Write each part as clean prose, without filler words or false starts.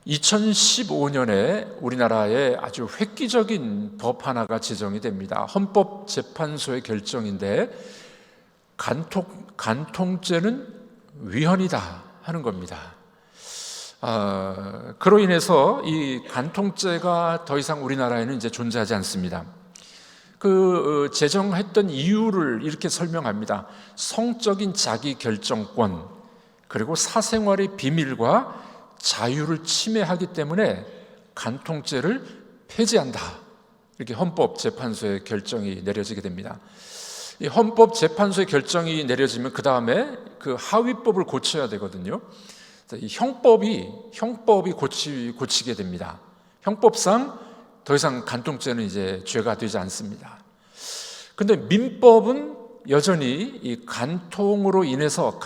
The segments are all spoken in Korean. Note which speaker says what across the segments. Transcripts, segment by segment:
Speaker 1: 2015년에 우리나라에 아주 획기적인 법 하나가 제정이 됩니다. 헌법재판소의 결정인데 간통죄는 위헌이다 하는 겁니다. 그로 인해서 이 간통죄가 더 이상 우리나라에는 이제 존재하지 않습니다. 제정했던 이유를 이렇게 설명합니다. 성적인 자기 결정권, 그리고 사생활의 비밀과 자유를 침해하기 때문에 간통죄를 폐지한다. 이렇게 헌법재판소의 결정이 내려지게 됩니다. 이 헌법재판소의 결정이 내려지면 그 다음에 그 하위법을 고쳐야 되거든요. 이 형법이 고치게 됩니다. 형법상 더 이상 간통죄는 이제 죄가 되지 않습니다. 근데 민법은 여전히 이 간음으로 인해서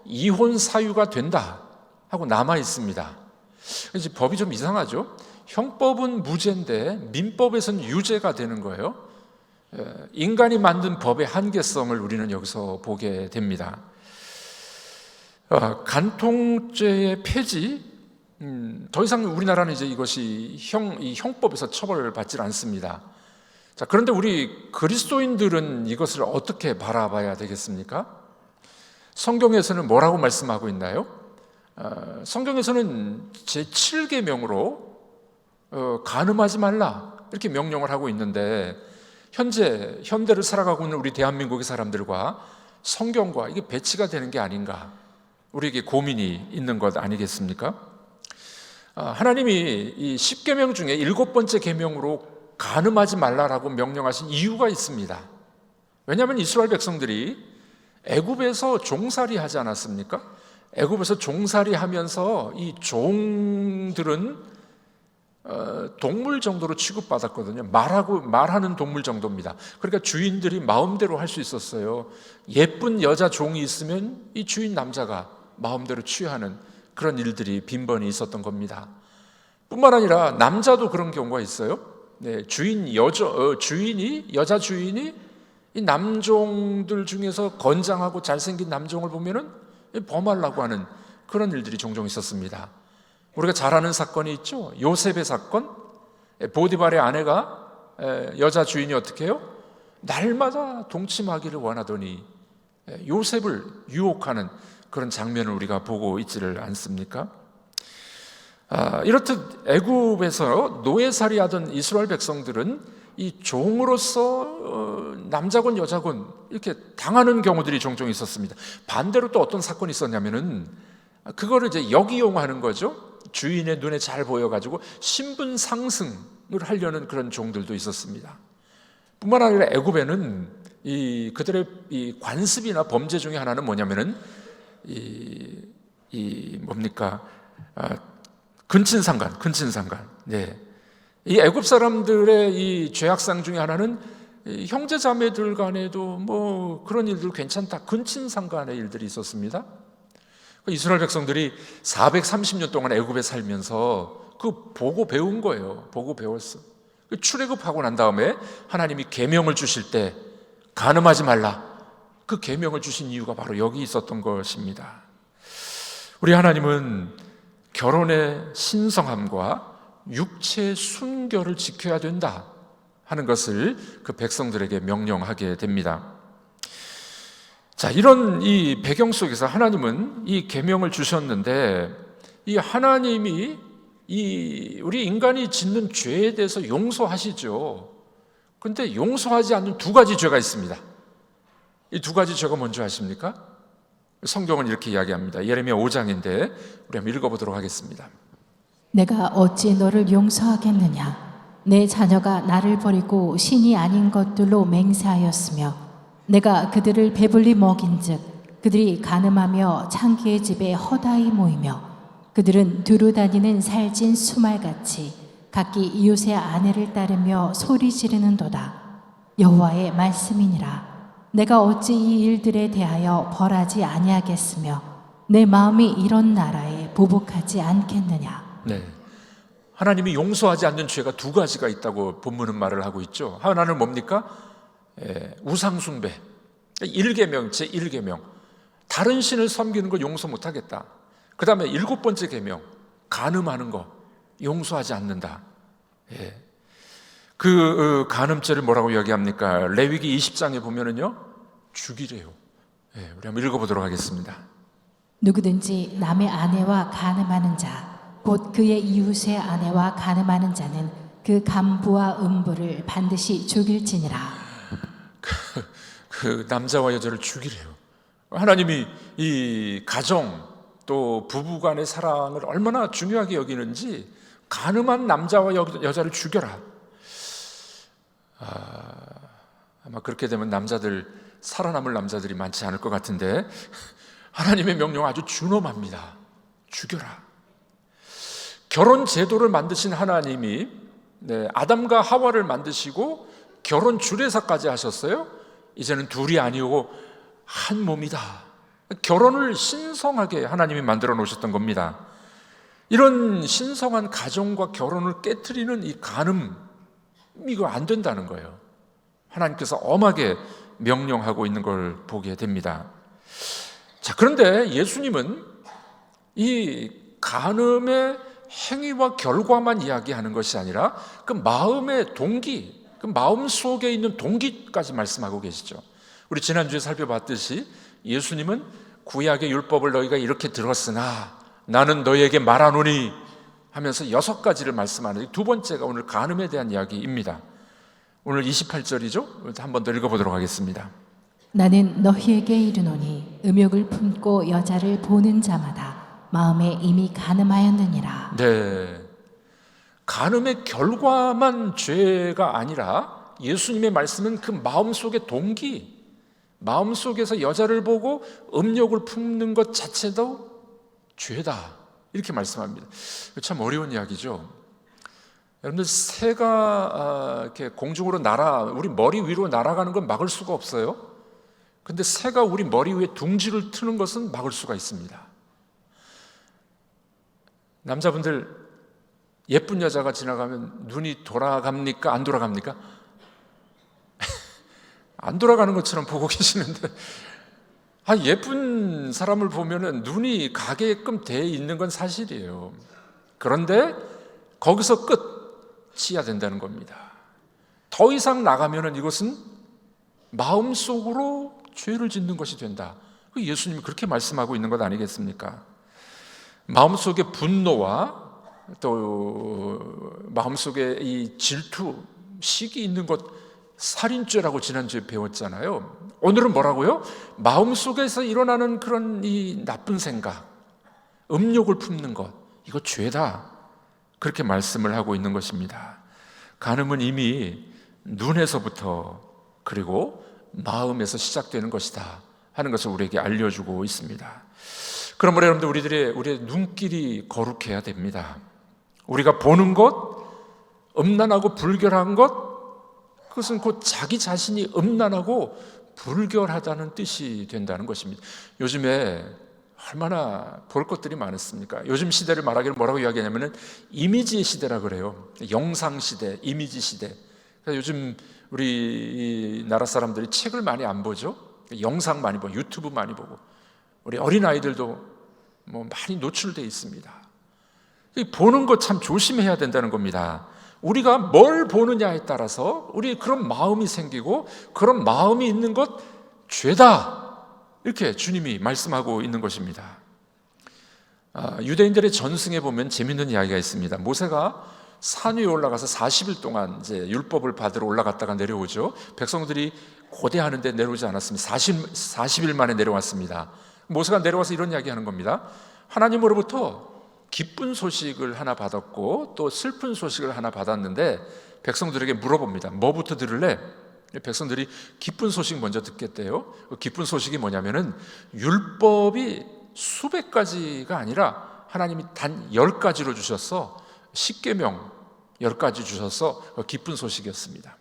Speaker 1: 이혼 사유가 된다 하고 남아 있습니다. 이제 법이 좀 이상하죠. 형법은 무죄인데 민법에서는 유죄가 되는 거예요. 인간이 만든 법의 한계성을 우리는 여기서 보게 됩니다. 간통죄의 폐지, 더 이상 우리나라는 이제 이것이 이 형법에서 처벌을 받지 않습니다. 자, 그런데 우리 그리스도인들은 이것을 어떻게 바라봐야 되겠습니까? 성경에서는 뭐라고 말씀하고 있나요? 성경에서는 제7계명으로 간음하지 말라 이렇게 명령을 하고 있는데 현대를 살아가고 있는 우리 대한민국의 사람들과 성경과 이게 배치가 되는 게 아닌가, 우리에게 고민이 있는 것 아니겠습니까? 하나님이 이 10계명 중에 7번째 계명으로 간음하지 말라라고 명령하신 이유가 있습니다. 왜냐하면 이스라엘 백성들이 애굽에서 종살이 하지 않았습니까? 애굽에서 종살이 하면서 이 종들은 동물 정도로 취급받았거든요. 말하는 동물 정도입니다. 그러니까 주인들이 마음대로 할 수 있었어요. 예쁜 여자 종이 있으면 이 주인 남자가 마음대로 취하는 그런 일들이 빈번히 있었던 겁니다. 뿐만 아니라 남자도 그런 경우가 있어요. 네, 여자 주인이 이 남종들 중에서 건장하고 잘생긴 남종을 보면은 범하려고 하는 그런 일들이 종종 있었습니다. 우리가 잘 아는 사건이 있죠. 요셉의 사건. 보디발의 아내가 여자 주인이 어떻게 해요? 날마다 동침하기를 원하더니 요셉을 유혹하는 그런 장면을 우리가 보고 있지를 않습니까? 이렇듯 애굽에서 노예살이 하던 이스라엘 백성들은 이 종으로서 남자건 여자건 이렇게 당하는 경우들이 종종 있었습니다. 반대로 또 어떤 사건이 있었냐면은 그거를 이제 역이용하는 거죠. 주인의 눈에 잘 보여가지고 신분 상승을 하려는 그런 종들도 있었습니다. 뿐만 아니라 애굽에는 그들의 이 관습이나 범죄 중에 하나는 뭐냐면은 근친상간. 네. 이 애굽 사람들의 이 죄악상 중에 하나는 형제 자매들 간에도 뭐 그런 일들 괜찮다. 근친상간의 일들이 있었습니다. 이스라엘 백성들이 430년 동안 애굽에 살면서 보고 배운 거예요. 보고 배웠어. 출애굽하고 난 다음에 하나님이 계명을 주실 때 간음하지 말라. 그 계명을 주신 이유가 바로 여기 있었던 것입니다. 우리 하나님은 결혼의 신성함과 육체의 순결을 지켜야 된다 하는 것을 그 백성들에게 명령하게 됩니다. 자, 이런 이 배경 속에서 하나님은 이 계명을 주셨는데, 이 하나님이 우리 인간이 짓는 죄에 대해서 용서하시죠. 그런데 용서하지 않는 두 가지 죄가 있습니다. 이 두 가지 죄가 뭔지 아십니까? 성경은 이렇게 이야기합니다. 예레미야 5장인데 우리 한번 읽어보도록 하겠습니다.
Speaker 2: 내가 어찌 너를 용서하겠느냐? 내 자녀가 나를 버리고 신이 아닌 것들로 맹세하였으며 내가 그들을 배불리 먹인즉 그들이 간음하며 창기의 집에 허다히 모이며 그들은 두루 다니는 살찐 수말같이 각기 이웃의 아내를 따르며 소리 지르는도다. 여호와의 말씀이니라. 내가 어찌 이 일들에 대하여 벌하지 아니하겠으며 내 마음이 이런 나라에 보복하지 않겠느냐.
Speaker 1: 네, 하나님이 용서하지 않는 죄가 두 가지가 있다고 본문은 말을 하고 있죠. 하나는 뭡니까? 우상숭배, 1계명, 제1계명, 다른 신을 섬기는 걸 용서 못하겠다. 그 다음에 7번째 계명, 간음하는 거 용서하지 않는다. 예. 그 간음죄를 뭐라고 이야기합니까? 레위기 20장에 보면은요, 죽이래요. 예, 우리 한번 읽어보도록 하겠습니다.
Speaker 2: 누구든지 남의 아내와 간음하는 자, 곧 그의 이웃의 아내와 간음하는 자는 그 간부와 음부를 반드시 죽일지니라.
Speaker 1: 그 남자와 여자를 죽이래요. 하나님이 이 가정 또 부부간의 사랑을 얼마나 중요하게 여기는지, 간음한 남자와 여자를 죽여라. 아마 그렇게 되면 살아남을 남자들이 많지 않을 것 같은데, 하나님의 명령 아주 준엄합니다. 죽여라. 결혼 제도를 만드신 하나님이 아담과 하와를 만드시고 결혼 주례사까지 하셨어요. 이제는 둘이 아니고 한 몸이다. 결혼을 신성하게 하나님이 만들어 놓으셨던 겁니다. 이런 신성한 가정과 결혼을 깨트리는 이 간음, 이거 안 된다는 거예요. 하나님께서 엄하게 명령하고 있는 걸 보게 됩니다. 자, 그런데 예수님은 이 간음의 행위와 결과만 이야기하는 것이 아니라 그 마음의 동기, 그 마음 속에 있는 동기까지 말씀하고 계시죠. 우리 지난주에 살펴봤듯이 예수님은 구약의 율법을 너희가 이렇게 들었으나 나는 너희에게 말하노니 하면서 6가지를 말씀하는데, 두 번째가 오늘 간음에 대한 이야기입니다. 오늘 28절이죠. 한 번 더 읽어보도록 하겠습니다.
Speaker 2: 나는 너희에게 이르노니 음욕을 품고 여자를 보는 자마다 마음에 이미 간음하였느니라.
Speaker 1: 네, 간음의 결과만 죄가 아니라 예수님의 말씀은 그 마음속의 동기, 마음속에서 여자를 보고 음욕을 품는 것 자체도 죄다, 이렇게 말씀합니다. 참 어려운 이야기죠. 여러분들, 새가 이렇게 공중으로 우리 머리 위로 날아가는 건 막을 수가 없어요. 근데 새가 우리 머리 위에 둥지를 트는 것은 막을 수가 있습니다. 남자분들, 예쁜 여자가 지나가면 눈이 돌아갑니까? 안 돌아갑니까? 안 돌아가는 것처럼 보고 계시는데, 예쁜 사람을 보면은 눈이 가게끔 돼 있는 건 사실이에요. 그런데 거기서 끝이야 된다는 겁니다. 더 이상 나가면은 이것은 마음속으로 죄를 짓는 것이 된다. 예수님이 그렇게 말씀하고 있는 것 아니겠습니까? 마음속에 분노와 또 마음속에 이 질투, 시기 있는 것, 살인죄라고 지난주에 배웠잖아요. 오늘은 뭐라고요? 마음속에서 일어나는 그런 이 나쁜 생각, 음욕을 품는 것, 이거 죄다, 그렇게 말씀을 하고 있는 것입니다. 간음은 이미 눈에서부터 그리고 마음에서 시작되는 것이다 하는 것을 우리에게 알려주고 있습니다. 그러므로 여러분들, 우리의 눈길이 거룩해야 됩니다. 우리가 보는 것, 음란하고 불결한 것, 그것은 곧 자기 자신이 음란하고 불결하다는 뜻이 된다는 것입니다. 요즘에 얼마나 볼 것들이 많습니까? 요즘 시대를 말하기를 뭐라고 이야기하냐면은 이미지의 시대라 그래요. 영상 시대, 이미지 시대. 그래서 요즘 우리 나라 사람들이 책을 많이 안 보죠. 영상 많이 보고 유튜브 많이 보고, 우리 어린아이들도 많이 노출되어 있습니다. 보는 것 참 조심해야 된다는 겁니다. 우리가 뭘 보느냐에 따라서 우리 그런 마음이 생기고, 그런 마음이 있는 것 죄다, 이렇게 주님이 말씀하고 있는 것입니다. 유대인들의 전승에 보면 재밌는 이야기가 있습니다. 모세가 산 위에 올라가서 40일 동안 이제 율법을 받으러 올라갔다가 내려오죠. 백성들이 고대하는데 내려오지 않았습니다. 40일 만에 내려왔습니다. 모세가 내려와서 이런 이야기 하는 겁니다. 하나님으로부터 기쁜 소식을 하나 받았고 또 슬픈 소식을 하나 받았는데, 백성들에게 물어봅니다. 뭐부터 들을래? 백성들이 기쁜 소식 먼저 듣겠대요. 그 기쁜 소식이 뭐냐면은 율법이 수백 가지가 아니라 하나님이 단 10가지로 주셔서, 십계명 10가지 주셔서 기쁜 소식이었습니다.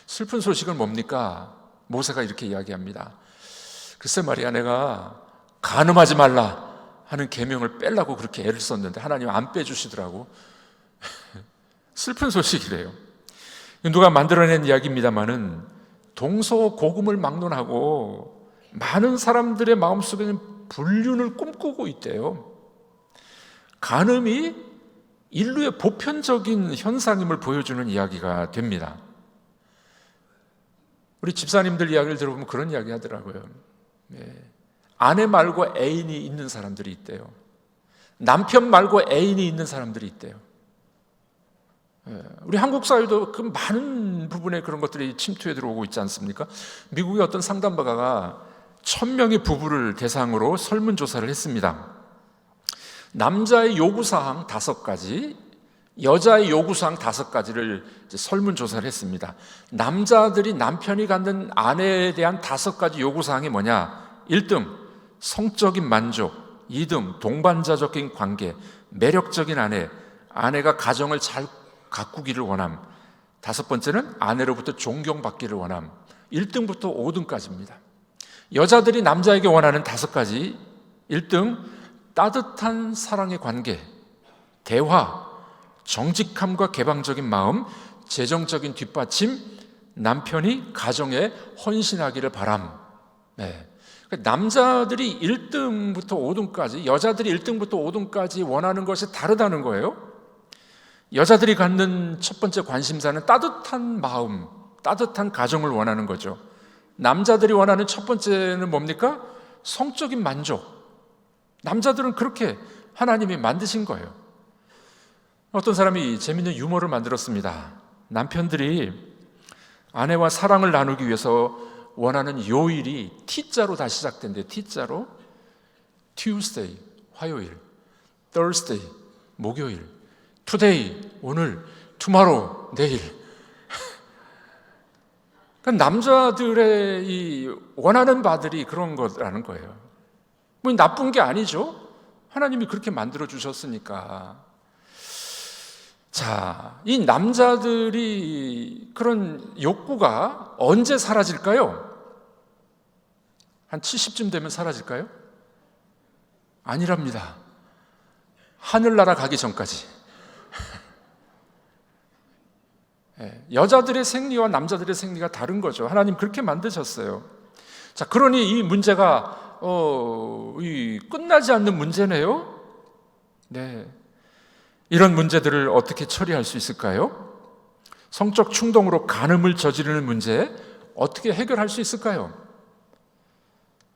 Speaker 1: 슬픈 소식은 뭡니까? 모세가 이렇게 이야기합니다. 글쎄 말이야, 내가 간음하지 말라 하는 계명을 빼려고 그렇게 애를 썼는데 하나님 안 빼주시더라고. 슬픈 소식이래요. 누가 만들어낸 이야기입니다마는 동서고금을 막론하고 많은 사람들의 마음속에는 불륜을 꿈꾸고 있대요. 간음이 인류의 보편적인 현상임을 보여주는 이야기가 됩니다. 우리 집사님들 이야기를 들어보면 그런 이야기 하더라고요. 아내 말고 애인이 있는 사람들이 있대요. 남편 말고 애인이 있는 사람들이 있대요. 우리 한국 사회도 그 많은 부분에 그런 것들이 침투해 들어오고 있지 않습니까? 미국의 어떤 상담가가 1000명의 부부를 대상으로 설문조사를 했습니다. 남자의 요구사항 5가지, 여자의 요구사항 5가지를 설문조사를 했습니다. 남자들이 남편이 갖는 아내에 대한 5가지 요구사항이 뭐냐? 1등, 성적인 만족. 2등, 동반자적인 관계. 매력적인 아내. 아내가 가정을 잘 가꾸기를 원함. 5번째는 아내로부터 존경받기를 원함. 1등부터 5등까지입니다. 여자들이 남자에게 원하는 5가지. 1등, 따뜻한 사랑의 관계, 대화, 정직함과 개방적인 마음, 재정적인 뒷받침, 남편이 가정에 헌신하기를 바람. 남자들이 1등부터 5등까지, 여자들이 1등부터 5등까지 원하는 것이 다르다는 거예요. 여자들이 갖는 첫 번째 관심사는 따뜻한 마음, 따뜻한 가정을 원하는 거죠. 남자들이 원하는 첫 번째는 뭡니까? 성적인 만족. 남자들은 그렇게 하나님이 만드신 거예요. 어떤 사람이 재밌는 유머를 만들었습니다. 남편들이 아내와 사랑을 나누기 위해서 원하는 요일이 T자로 다 시작된대요. T자로. Tuesday, 화요일. Thursday, 목요일. Today, 오늘. Tomorrow, 내일. 그러니까 남자들의 이 원하는 바들이 그런 거라는 거예요. 뭐 나쁜 게 아니죠. 하나님이 그렇게 만들어 주셨으니까. 자, 이 남자들이 그런 욕구가 언제 사라질까요? 한 70쯤 되면 사라질까요? 아니랍니다. 하늘나라 가기 전까지. 여자들의 생리와 남자들의 생리가 다른 거죠. 하나님 그렇게 만드셨어요. 자, 그러니 이 문제가 끝나지 않는 문제네요. 네. 이런 문제들을 어떻게 처리할 수 있을까요? 성적 충동으로 간음을 저지르는 문제 어떻게 해결할 수 있을까요?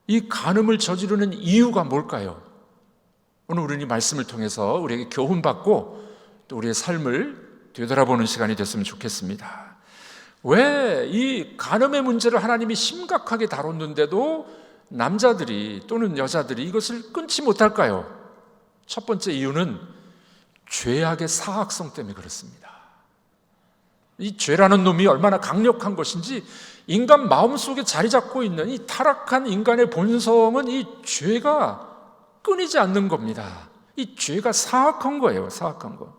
Speaker 1: 이 간음을 저지르는 이유가 뭘까요? 오늘 우리는 이 말씀을 통해서 우리에게 교훈받고 또 우리의 삶을 되돌아보는 시간이 됐으면 좋겠습니다. 왜 이 간음의 문제를 하나님이 심각하게 다뤘는데도 남자들이 또는 여자들이 이것을 끊지 못할까요? 첫 번째 이유는 죄악의 사악성 때문에 그렇습니다. 이 죄라는 놈이 얼마나 강력한 것인지 인간 마음속에 자리 잡고 있는 이 타락한 인간의 본성은 이 죄가 끊이지 않는 겁니다. 이 죄가 사악한 거예요. 사악한 거.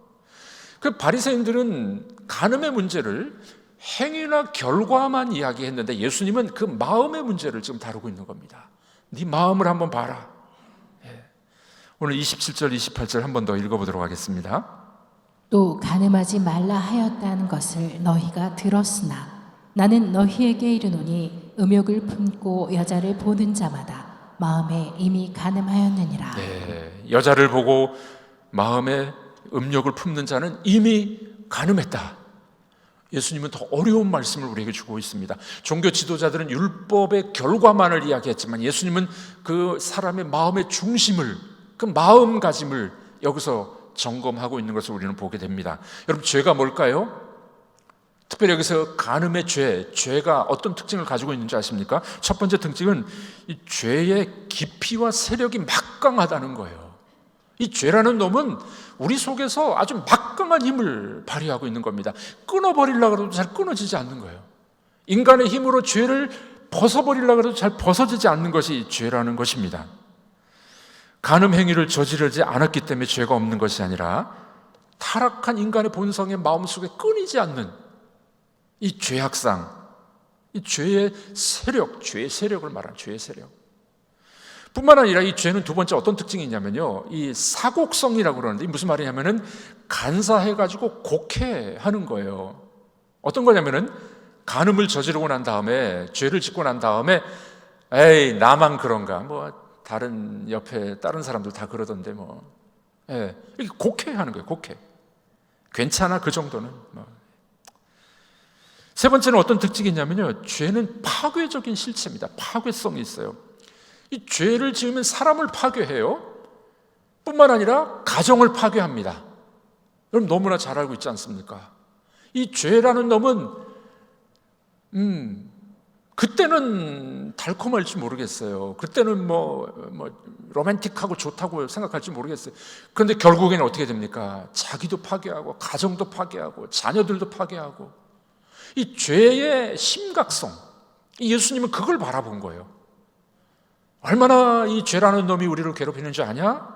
Speaker 1: 그 바리새인들은 간음의 문제를 행위나 결과만 이야기했는데 예수님은 그 마음의 문제를 지금 다루고 있는 겁니다. 네 마음을 한번 봐라. 오늘 27절, 28절 한 번 더 읽어보도록 하겠습니다.
Speaker 2: 또 간음하지 말라 하였다는 것을 너희가 들었으나 나는 너희에게 이르노니 음욕을 품고 여자를 보는 자마다 마음에 이미 간음하였느니라.
Speaker 1: 네, 여자를 보고 마음에 음욕을 품는 자는 이미 간음했다. 예수님은 더 어려운 말씀을 우리에게 주고 있습니다. 종교 지도자들은 율법의 결과만을 이야기했지만 예수님은 그 사람의 마음의 중심을, 그 마음가짐을 여기서 점검하고 있는 것을 우리는 보게 됩니다. 여러분, 죄가 뭘까요? 특별히 여기서 간음의 죄가 어떤 특징을 가지고 있는지 아십니까? 첫 번째 특징은 이 죄의 깊이와 세력이 막강하다는 거예요. 이 죄라는 놈은 우리 속에서 아주 막강한 힘을 발휘하고 있는 겁니다. 끊어버리려고 해도 잘 끊어지지 않는 거예요. 인간의 힘으로 죄를 벗어버리려고 해도 잘 벗어지지 않는 것이 죄라는 것입니다. 간음 행위를 저지르지 않았기 때문에 죄가 없는 것이 아니라 타락한 인간의 본성의 마음속에 끊이지 않는 이 죄악상, 이 죄의 세력, 죄의 세력을 말하는 죄의 세력. 뿐만 아니라 이 죄는 두 번째 어떤 특징이 있냐면요, 이 사곡성이라고 그러는데 무슨 말이냐면은 간사해가지고 곡해하는 거예요. 어떤 거냐면은 간음을 저지르고 난 다음에, 죄를 짓고 난 다음에 에이 나만 그런가, 뭐 다른 옆에 다른 사람들 다 그러던데 뭐 예, 이렇게 곡해하는 거예요. 곡해. 괜찮아, 그 정도는. 세 번째는 어떤 특징이 있냐면요, 죄는 파괴적인 실체입니다. 파괴성이 있어요. 이 죄를 지으면 사람을 파괴해요. 뿐만 아니라 가정을 파괴합니다. 여러분 너무나 잘 알고 있지 않습니까? 이 죄라는 놈은 그때는 달콤할지 모르겠어요. 그때는 로맨틱하고 좋다고 생각할지 모르겠어요. 그런데 결국에는 어떻게 됩니까? 자기도 파괴하고 가정도 파괴하고 자녀들도 파괴하고. 이 죄의 심각성, 예수님은 그걸 바라본 거예요. 얼마나 이 죄라는 놈이 우리를 괴롭히는 줄 아냐?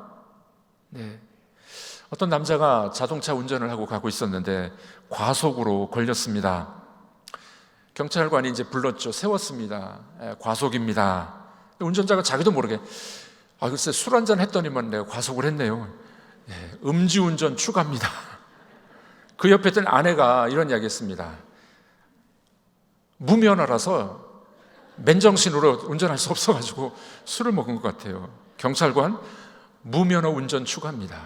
Speaker 1: 네. 어떤 남자가 자동차 운전을 하고 가고 있었는데 과속으로 걸렸습니다. 경찰관이 이제 불렀죠. 세웠습니다. 과속입니다. 운전자가 자기도 모르게 글쎄 술 한잔 했더니만 내가 과속을 했네요. 음주운전 추가입니다. 그 옆에 있던 아내가 이런 이야기 했습니다. 무면허라서 맨정신으로 운전할 수 없어가지고 술을 먹은 것 같아요. 경찰관, 무면허 운전 추가입니다.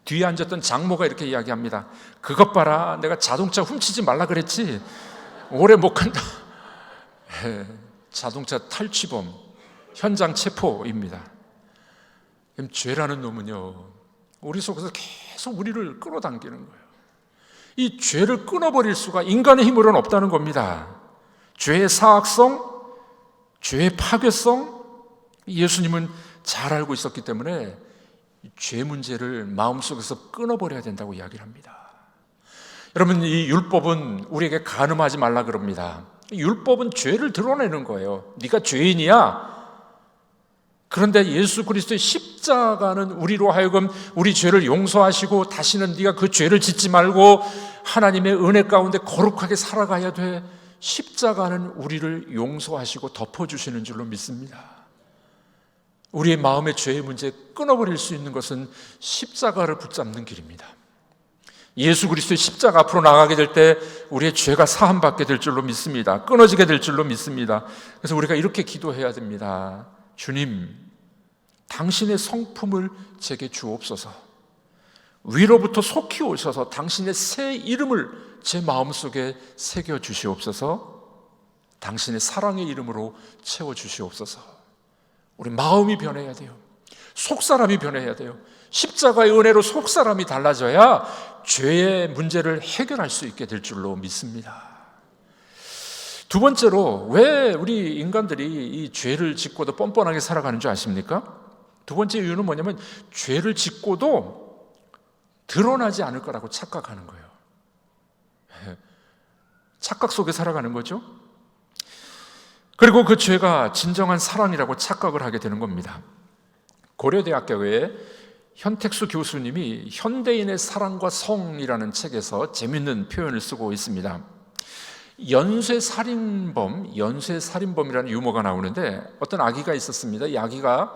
Speaker 1: 뒤에 앉았던 장모가 이렇게 이야기합니다. 그것 봐라, 내가 자동차 훔치지 말라 그랬지. 오래 못 간다. 자동차 탈취범, 현장 체포입니다. 죄라는 놈은요, 우리 속에서 계속 우리를 끌어당기는 거예요. 이 죄를 끊어버릴 수가 인간의 힘으로는 없다는 겁니다. 죄의 사악성, 죄의 파괴성, 예수님은 잘 알고 있었기 때문에 죄 문제를 마음속에서 끊어버려야 된다고 이야기를 합니다. 여러분, 이 율법은 우리에게 간음하지 말라 그럽니다. 율법은 죄를 드러내는 거예요. 네가 죄인이야. 그런데 예수 그리스도의 십자가는 우리로 하여금 우리 죄를 용서하시고 다시는 네가 그 죄를 짓지 말고 하나님의 은혜 가운데 거룩하게 살아가야 돼. 십자가는 우리를 용서하시고 덮어주시는 줄로 믿습니다. 우리의 마음의 죄의 문제 끊어버릴 수 있는 것은 십자가를 붙잡는 길입니다. 예수 그리스도의 십자가 앞으로 나가게 될 때 우리의 죄가 사함받게 될 줄로 믿습니다. 끊어지게 될 줄로 믿습니다. 그래서 우리가 이렇게 기도해야 됩니다. 주님, 당신의 성품을 제게 주옵소서. 위로부터 속히 오셔서 당신의 새 이름을 제 마음속에 새겨 주시옵소서. 당신의 사랑의 이름으로 채워 주시옵소서. 우리 마음이 변해야 돼요. 속사람이 변해야 돼요. 십자가의 은혜로 속사람이 달라져야 죄의 문제를 해결할 수 있게 될 줄로 믿습니다. 두 번째로, 왜 우리 인간들이 이 죄를 짓고도 뻔뻔하게 살아가는 줄 아십니까? 두 번째 이유는 뭐냐면 죄를 짓고도 드러나지 않을 거라고 착각하는 거예요. 착각 속에 살아가는 거죠. 그리고 그 죄가 진정한 사랑이라고 착각을 하게 되는 겁니다. 고려대학교의 현택수 교수님이 현대인의 사랑과 성이라는 책에서 재밌는 표현을 쓰고 있습니다. 연쇄살인범이라는 유머가 나오는데 어떤 아기가 있었습니다. 이 아기가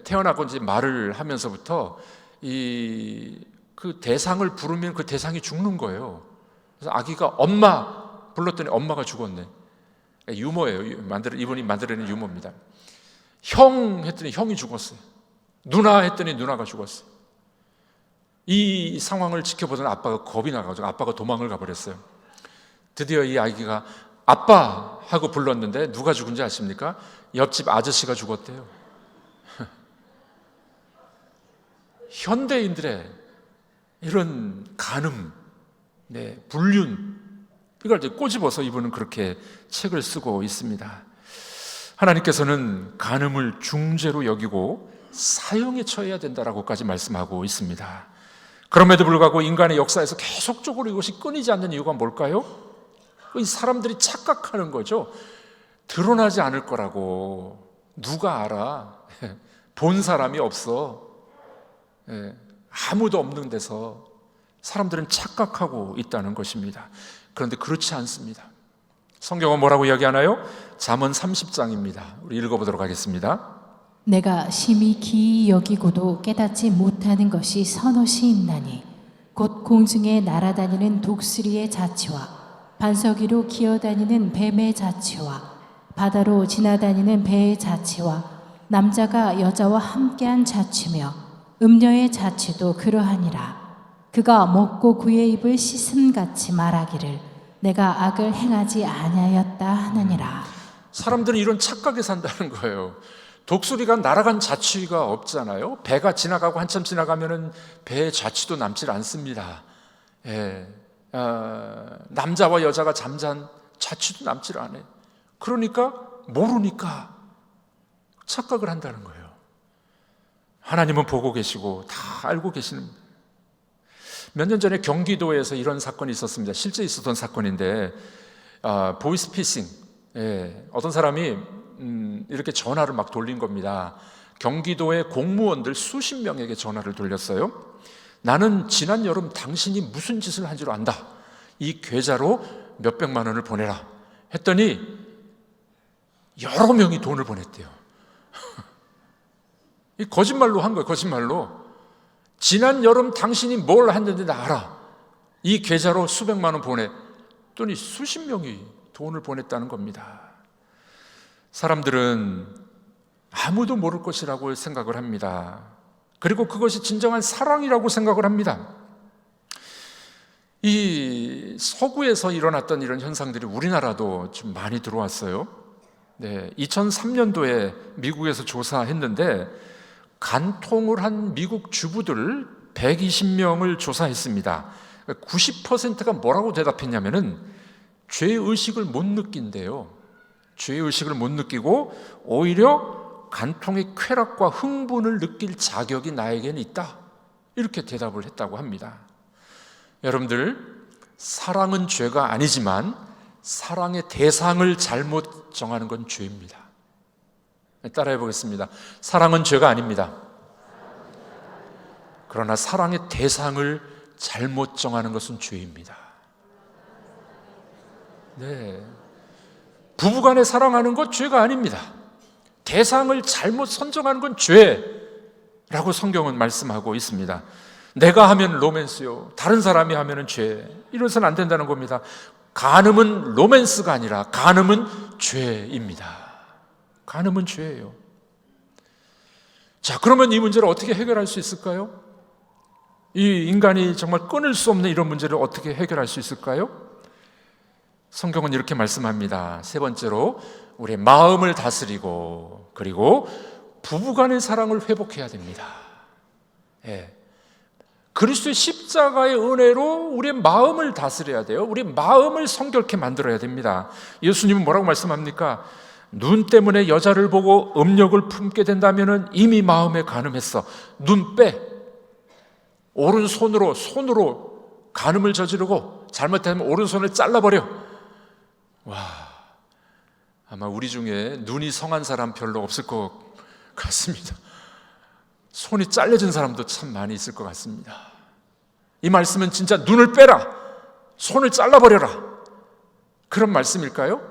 Speaker 1: 태어나고 이제 말을 하면서부터 그 대상을 부르면 그 대상이 죽는 거예요. 그래서 아기가 엄마 불렀더니 엄마가 죽었네. 유머예요. 이분이 만들어낸 유머입니다. 형 했더니 형이 죽었어요. 누나 했더니 누나가 죽었어요. 이 상황을 지켜보던 아빠가 겁이 나가지고 아빠가 도망을 가버렸어요. 드디어 이 아기가 아빠 하고 불렀는데 누가 죽은지 아십니까? 옆집 아저씨가 죽었대요. 현대인들의 이런 간음, 불륜, 이걸 이제 꼬집어서 이분은 그렇게 책을 쓰고 있습니다. 하나님께서는 간음을 중죄로 여기고 사형에 처해야 된다라고까지 말씀하고 있습니다. 그럼에도 불구하고 인간의 역사에서 계속적으로 이것이 끊이지 않는 이유가 뭘까요? 이 사람들이 착각하는 거죠. 드러나지 않을 거라고. 누가 알아? 본 사람이 없어. 아무도 없는 데서 사람들은 착각하고 있다는 것입니다. 그런데 그렇지 않습니다. 성경은 뭐라고 이야기하나요? 잠언 30장입니다. 우리 읽어보도록 하겠습니다.
Speaker 2: 내가 심히 기이 여기고도 깨닫지 못하는 것이 서너시 있나니 곧 공중에 날아다니는 독수리의 자취와 반석 위로 기어다니는 뱀의 자취와 바다로 지나다니는 배의 자취와 남자가 여자와 함께한 자취며 음녀의 자취도 그러하니라. 그가 먹고 그의 입을 씻음같이 말하기를 내가 악을 행하지 아니하였다 하느니라.
Speaker 1: 사람들은 이런 착각에 산다는 거예요. 독수리가 날아간 자취가 없잖아요. 배가 지나가고 한참 지나가면은 배의 자취도 남질 않습니다. 예. 남자와 여자가 잠잔 자취도 남질 않아요. 그러니까 모르니까 착각을 한다는 거예요. 하나님은 보고 계시고 다 알고 계시는. 몇 년 전에 경기도에서 이런 사건이 있었습니다. 실제 있었던 사건인데 보이스피싱, 어떤 사람이 이렇게 전화를 막 돌린 겁니다. 경기도의 공무원들 수십 명에게 전화를 돌렸어요. 나는 지난 여름 당신이 무슨 짓을 한 줄 안다. 이 계좌로 몇백만 원을 보내라 했더니 여러 명이 돈을 보냈대요. 이 거짓말로 한 거예요. 거짓말로. 지난 여름 당신이 뭘 했는지 나 알아. 이 계좌로 수백만 원 보냈더니 수십 명이 돈을 보냈다는 겁니다. 사람들은 아무도 모를 것이라고 생각을 합니다. 그리고 그것이 진정한 사랑이라고 생각을 합니다. 이 서구에서 일어났던 이런 현상들이 우리나라도 좀 많이 들어왔어요. 2003년도에 미국에서 조사했는데 간통을 한 미국 주부들 120명을 조사했습니다. 90%가 뭐라고 대답했냐면은 죄의식을 못 느낀대요. 죄의식을 못 느끼고 오히려 간통의 쾌락과 흥분을 느낄 자격이 나에게는 있다. 이렇게 대답을 했다고 합니다. 여러분들, 사랑은 죄가 아니지만 사랑의 대상을 잘못 정하는 건 죄입니다. 따라해 보겠습니다. 사랑은 죄가 아닙니다. 그러나 사랑의 대상을 잘못 정하는 것은 죄입니다. 네. 부부간에 사랑하는 것 죄가 아닙니다. 대상을 잘못 선정하는 건 죄라고 성경은 말씀하고 있습니다. 내가 하면 로맨스요, 다른 사람이 하면 죄, 이래서는 안 된다는 겁니다. 간음은 로맨스가 아니라 간음은 죄입니다. 간음은 죄예요. 자, 그러면 이 문제를 어떻게 해결할 수 있을까요? 이 인간이 정말 끊을 수 없는 이런 문제를 어떻게 해결할 수 있을까요? 성경은 이렇게 말씀합니다. 세 번째로 우리의 마음을 다스리고 그리고 부부간의 사랑을 회복해야 됩니다. 그리스도의 십자가의 은혜로 우리의 마음을 다스려야 돼요. 우리의 마음을 성결케 만들어야 됩니다. 예수님은 뭐라고 말씀합니까? 눈 때문에 여자를 보고 음욕을 품게 된다면 이미 마음에 간음했어. 눈 빼. 오른손으로 간음을 저지르고 잘못하면 오른손을 잘라버려. 와, 아마 우리 중에 눈이 성한 사람 별로 없을 것 같습니다. 손이 잘려진 사람도 참 많이 있을 것 같습니다. 이 말씀은 진짜 눈을 빼라, 손을 잘라버려라, 그런 말씀일까요?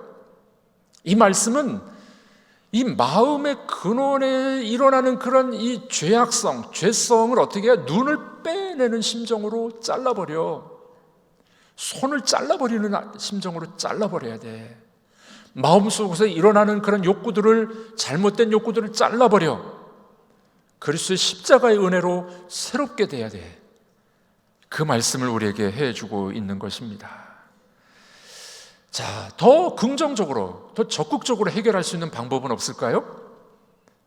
Speaker 1: 이 말씀은 이 마음의 근원에 일어나는 그런 이 죄성을 어떻게 해야 눈을 빼내는 심정으로 잘라버려. 손을 잘라버리는 심정으로 잘라버려야 돼. 마음속에서 일어나는 그런 욕구들을, 잘못된 욕구들을 잘라버려. 그리스도의 십자가의 은혜로 새롭게 돼야 돼. 그 말씀을 우리에게 해주고 있는 것입니다. 자, 더 긍정적으로, 더 적극적으로 해결할 수 있는 방법은 없을까요?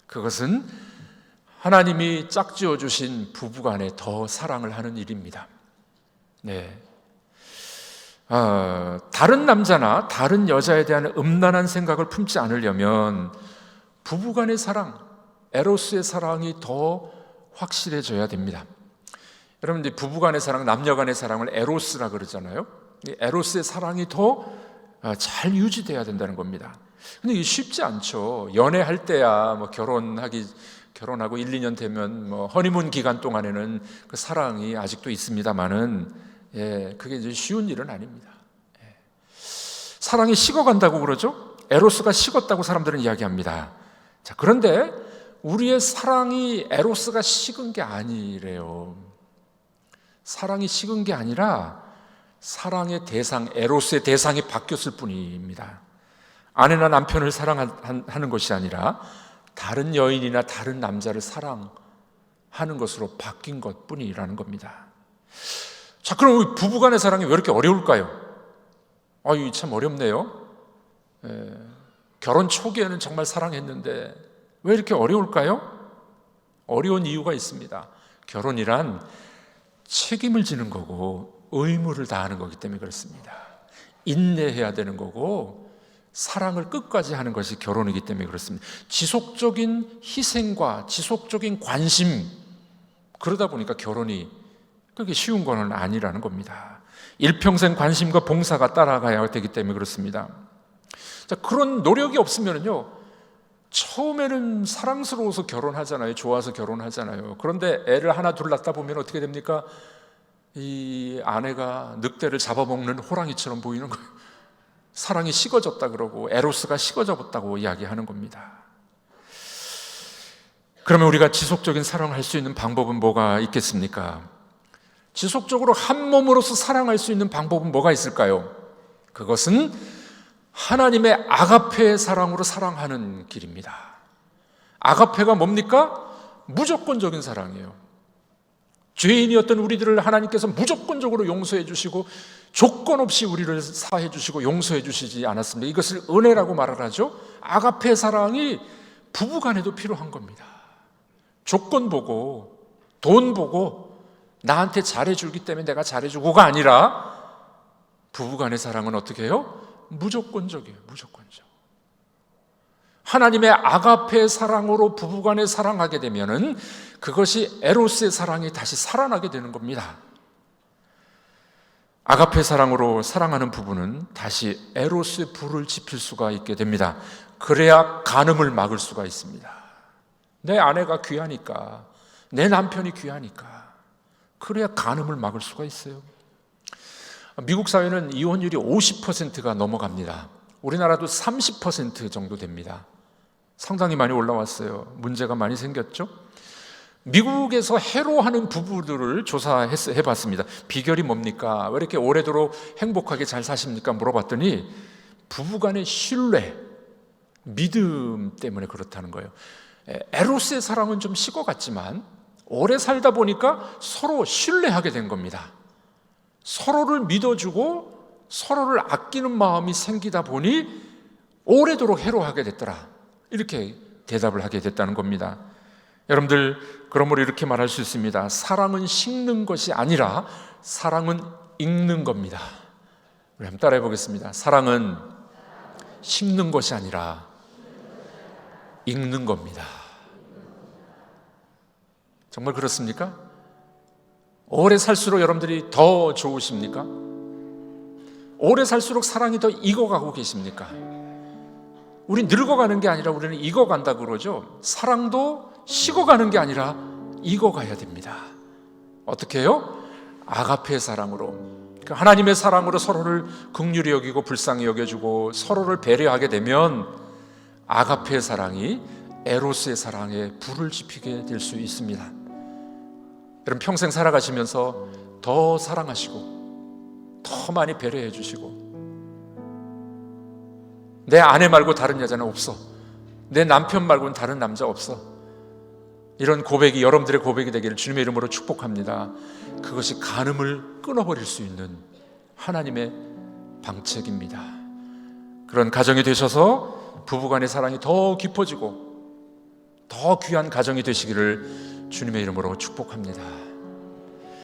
Speaker 1: 그것은 하나님이 짝지어 주신 부부간에 더 사랑을 하는 일입니다. 네. 다른 남자나 다른 여자에 대한 음란한 생각을 품지 않으려면 부부간의 사랑, 에로스의 사랑이 더 확실해져야 됩니다. 여러분, 부부간의 사랑, 남녀간의 사랑을 에로스라 그러잖아요. 이 에로스의 사랑이 더 잘 유지돼야 된다는 겁니다. 근데 이게 쉽지 않죠. 연애할 때야 결혼하고 1, 2년 되면 허니문 기간 동안에는 그 사랑이 아직도 있습니다만은, 그게 이제 쉬운 일은 아닙니다. 사랑이 식어간다고 그러죠. 에로스가 식었다고 사람들은 이야기합니다. 자, 그런데 우리의 사랑이 에로스가 식은 게 아니래요. 사랑이 식은 게 아니라 사랑의 대상, 에로스의 대상이 바뀌었을 뿐입니다. 아내나 남편을 사랑하는 것이 아니라 다른 여인이나 다른 남자를 사랑하는 하는 것으로 바뀐 것뿐이라는 겁니다. 자, 그럼 부부간의 사랑이 왜 이렇게 어려울까요? 이거 참 어렵네요. 결혼 초기에는 정말 사랑했는데 왜 이렇게 어려울까요? 어려운 이유가 있습니다. 결혼이란 책임을 지는 거고 의무를 다하는 거기 때문에 그렇습니다. 인내해야 되는 거고 사랑을 끝까지 하는 것이 결혼이기 때문에 그렇습니다. 지속적인 희생과 지속적인 관심, 그러다 보니까 결혼이 그게 쉬운 건 아니라는 겁니다. 일평생 관심과 봉사가 따라가야 되기 때문에 그렇습니다. 자, 그런 노력이 없으면요, 처음에는 사랑스러워서 결혼하잖아요. 좋아서 결혼하잖아요. 그런데 애를 하나 둘 낳다 보면 어떻게 됩니까? 이 아내가 늑대를 잡아먹는 호랑이처럼 보이는 거예요. 사랑이 식어졌다 그러고 에로스가 식어졌다고 이야기하는 겁니다. 그러면 우리가 지속적인 사랑을 할 수 있는 방법은 뭐가 있겠습니까? 지속적으로 한 몸으로서 사랑할 수 있는 방법은 뭐가 있을까요? 그것은 하나님의 아가페의 사랑으로 사랑하는 길입니다. 아가페가 뭡니까? 무조건적인 사랑이에요. 죄인이었던 우리들을 하나님께서 무조건적으로 용서해 주시고 조건 없이 우리를 사해 주시고 용서해 주시지 않았습니다. 이것을 은혜라고 말을 하죠. 아가페 사랑이 부부간에도 필요한 겁니다. 조건 보고 돈 보고 나한테 잘해주기 때문에 내가 잘해주고가 아니라 부부간의 사랑은 어떻게 해요? 무조건적이에요. 무조건적. 하나님의 아가페 사랑으로 부부간에 사랑하게 되면은 그것이 에로스의 사랑이 다시 살아나게 되는 겁니다. 아가페 사랑으로 사랑하는 부부는 다시 에로스의 불을 지필 수가 있게 됩니다. 그래야 간음을 막을 수가 있습니다. 내 아내가 귀하니까, 내 남편이 귀하니까, 그래야 간음을 막을 수가 있어요. 미국 사회는 이혼율이 50%가 넘어갑니다. 우리나라도 30% 정도 됩니다. 상당히 많이 올라왔어요. 문제가 많이 생겼죠. 미국에서 해로하는 부부들을 조사해봤습니다. 비결이 뭡니까? 왜 이렇게 오래도록 행복하게 잘 사십니까? 물어봤더니 부부간의 신뢰, 믿음 때문에 그렇다는 거예요. 에로스의 사랑은 좀 식어갔지만 오래 살다 보니까 서로 신뢰하게 된 겁니다. 서로를 믿어주고 서로를 아끼는 마음이 생기다 보니 오래도록 해로하게 됐더라, 이렇게 대답을 하게 됐다는 겁니다. 여러분들, 그러므로 이렇게 말할 수 있습니다. 사랑은 식는 것이 아니라 사랑은 읽는 겁니다. 우리 한번 따라해 보겠습니다. 사랑은 식는 것이 아니라 읽는 겁니다. 정말 그렇습니까? 오래 살수록 여러분들이 더 좋으십니까? 오래 살수록 사랑이 더 익어가고 계십니까? 우리 늙어가는 게 아니라 우리는 익어간다 그러죠. 사랑도 식어가는 게 아니라 익어가야 됩니다. 어떻게 해요? 아가페의 사랑으로, 하나님의 사랑으로 서로를 긍휼히 여기고 불쌍히 여겨주고 서로를 배려하게 되면 아가페의 사랑이 에로스의 사랑에 불을 지피게 될 수 있습니다. 여러분, 평생 살아가시면서 더 사랑하시고 더 많이 배려해 주시고, 내 아내 말고 다른 여자는 없어, 내 남편 말고는 다른 남자 없어, 이런 고백이 여러분들의 고백이 되기를 주님의 이름으로 축복합니다. 그것이 간음을 끊어버릴 수 있는 하나님의 방책입니다. 그런 가정이 되셔서 부부간의 사랑이 더 깊어지고 더 귀한 가정이 되시기를 주님의 이름으로 축복합니다.